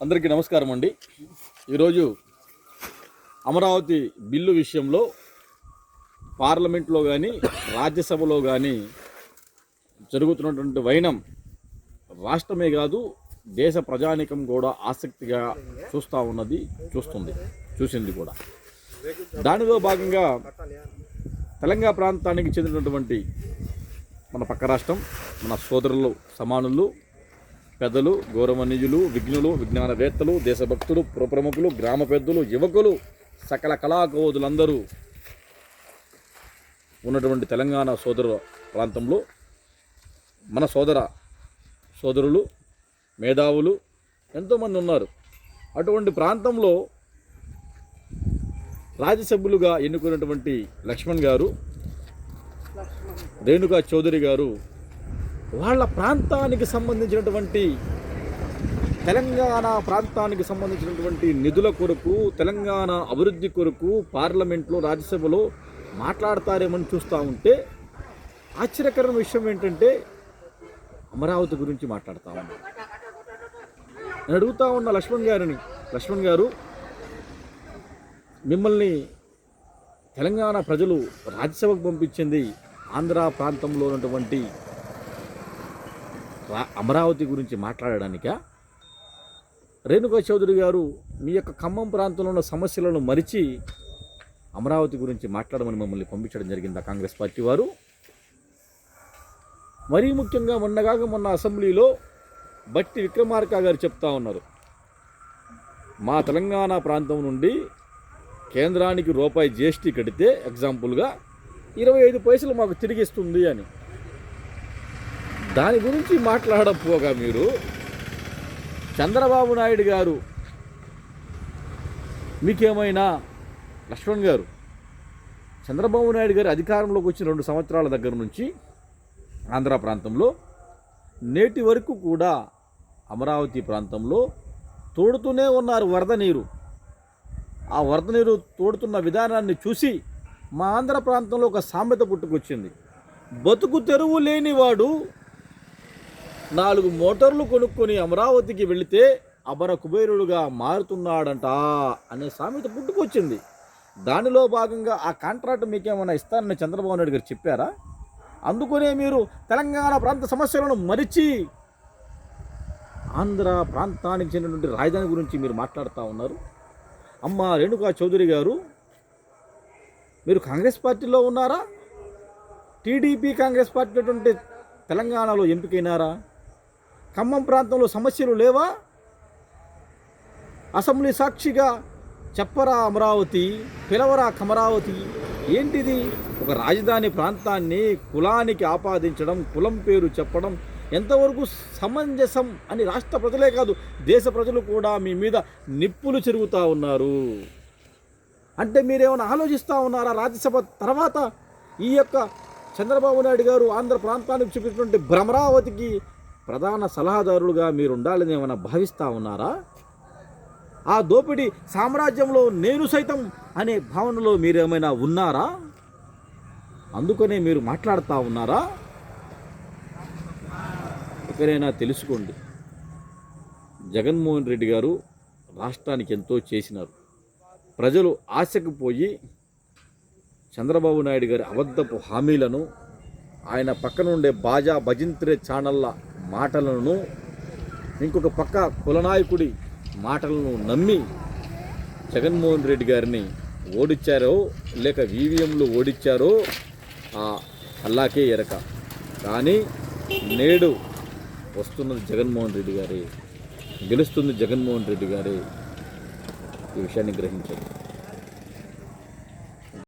అందరికీ నమస్కారం అండి. ఈరోజు అమరావతి బిల్లు విషయంలో పార్లమెంట్లో కానీ రాజ్యసభలో కానీ జరుగుతున్నటువంటి వైనం రాష్ట్రమే కాదు దేశ ప్రజానీకం కూడా ఆసక్తిగా చూసింది కూడా. దానిలో భాగంగా తెలంగాణ ప్రాంతానికి చెందినటువంటి మన పక్క రాష్ట్రం, మన సోదరులు, సమానులు, పెద్దలు, గౌరవనీయులు, విజ్ఞులు, విజ్ఞానవేత్తలు, దేశభక్తులు, పురప్రముఖులు, గ్రామ పెద్దలు, యువకులు, సకల కళాకోదులందరూ ఉన్నటువంటి తెలంగాణ సోదర ప్రాంతంలో మన సోదరులు, మేధావులు ఎంతోమంది ఉన్నారు. అటువంటి ప్రాంతంలో రాజ్యసభ్యులుగా ఎన్నుకున్నటువంటి లక్ష్మణ్ గారు, రేణుకా చౌదరి గారు వాళ్ళ ప్రాంతానికి సంబంధించినటువంటి తెలంగాణ ప్రాంతానికి సంబంధించినటువంటి నిధుల కొరకు, తెలంగాణ అభివృద్ధి కొరకు పార్లమెంట్లో, రాజ్యసభలో మాట్లాడతారేమని చూస్తూ ఉంటే ఆశ్చర్యకరమైన విషయం ఏంటంటే అమరావతి గురించి మాట్లాడుతూ ఉన్నారు. నేను అడుగుతూ ఉన్న లక్ష్మణ్ గారు, మిమ్మల్ని తెలంగాణ ప్రజలు రాజ్యసభకు పంపించింది ఆంధ్ర ప్రాంతంలో ఉన్నటువంటి అమరావతి గురించి మాట్లాడడానికా? రేణుకా చౌదరి గారు మీ యొక్క ఖమ్మం ప్రాంతంలో ఉన్న సమస్యలను మరిచి అమరావతి గురించి మాట్లాడమని మమ్మల్ని పంపించడం జరిగిందా కాంగ్రెస్ పార్టీ వారు? మరీ ముఖ్యంగా మొన్న అసెంబ్లీలో బట్టి విక్రమార్క గారు చెప్తా ఉన్నారు, మా తెలంగాణ ప్రాంతం నుండి కేంద్రానికి రూపాయి జీఎస్టీ కడితే ఎగ్జాంపుల్గా 25 పైసలు మాకు తిరిగిస్తుంది అని. దాని గురించి మాట్లాడకపోగా మీరు చంద్రబాబు నాయుడు గారు మీకేమైనా, లక్ష్మణ్ గారు, చంద్రబాబు నాయుడు గారు అధికారంలోకి వచ్చిన 2 సంవత్సరాల దగ్గర నుంచి ఆంధ్ర ప్రాంతంలో నేటి వరకు కూడా అమరావతి ప్రాంతంలో తోడుతూనే ఉన్నారు వరద నీరు. ఆ వరద నీరు తోడుతున్న విధానాన్ని చూసి మా ఆంధ్ర ప్రాంతంలో ఒక సామెత పుట్టుకొచ్చింది, బతుకు తెరువు లేనివాడు 4 మోటార్లు కొనుక్కొని అమరావతికి వెళితే అబర కుబేరుడుగా మారుతున్నాడంట అనే సామెత పుట్టుకొచ్చింది. దానిలో భాగంగా ఆ కాంట్రాక్ట్ మీకేమైనా ఇస్తానని చంద్రబాబు నాయుడు గారు చెప్పారా? అందుకనే మీరు తెలంగాణ ప్రాంత సమస్యలను మరిచి ఆంధ్ర ప్రాంతానికి చెందినటువంటి రాజధాని గురించి మీరు మాట్లాడుతూ ఉన్నారు. అమ్మ రేణుకా చౌదరి గారు, మీరు కాంగ్రెస్ పార్టీలో ఉన్నారా? టీడీపీ కాంగ్రెస్ పార్టీ అటువంటి తెలంగాణలో ఎంపికైనారా? ఖమ్మం ప్రాంతంలో సమస్యలు లేవా? అసెంబ్లీ సాక్షిగా చెప్పరా అమరావతి, పిలవరా కమరావతి? ఏంటిది? ఒక రాజధాని ప్రాంతాన్ని కులానికి ఆపాదించడం, కులం పేరు చెప్పడం ఎంతవరకు సమంజసం అని రాష్ట్ర ప్రజలే కాదు దేశ ప్రజలు కూడా మీ మీద నిప్పులు చెరుగుతూ ఉన్నారు. అంటే మీరేమైనా ఆలోచిస్తూ ఉన్నారా? రాజ్యసభ తర్వాత ఈ యొక్క చంద్రబాబు నాయుడు గారు ఆంధ్ర ప్రాంతానికి చూపినటువంటి భ్రమరావతికి ప్రధాన సలహాదారులుగా మీరు ఉండాలని ఏమైనా భావిస్తూ ఉన్నారా? ఆ దోపిడీ సామ్రాజ్యంలో నేను సైతం అనే భావనలో మీరేమైనా ఉన్నారా? అందుకనే మీరు మాట్లాడుతూ ఉన్నారా? ఎక్కడైనా తెలుసుకోండి, జగన్మోహన్ రెడ్డి గారు రాష్ట్రానికి ఎంతో చేసినారు. ప్రజలు ఆశకు పోయి చంద్రబాబు నాయుడు గారి అబద్ధపు హామీలను, ఆయన పక్కన ఉండే బాజా భజింత్రే ఛానళ్ళ మాటలను, ఇంకొక పక్క కులనాయకుడి మాటలను నమ్మి జగన్మోహన్ రెడ్డి గారిని ఓడించారో లేక ఈవీఎంలు ఓడించారో అల్లాకే ఎరక. కానీ నేడు వస్తున్నది జగన్మోహన్ రెడ్డి గారే, గెలుస్తుంది జగన్మోహన్ రెడ్డి గారే. ఈ విషయాన్ని గ్రహించారు.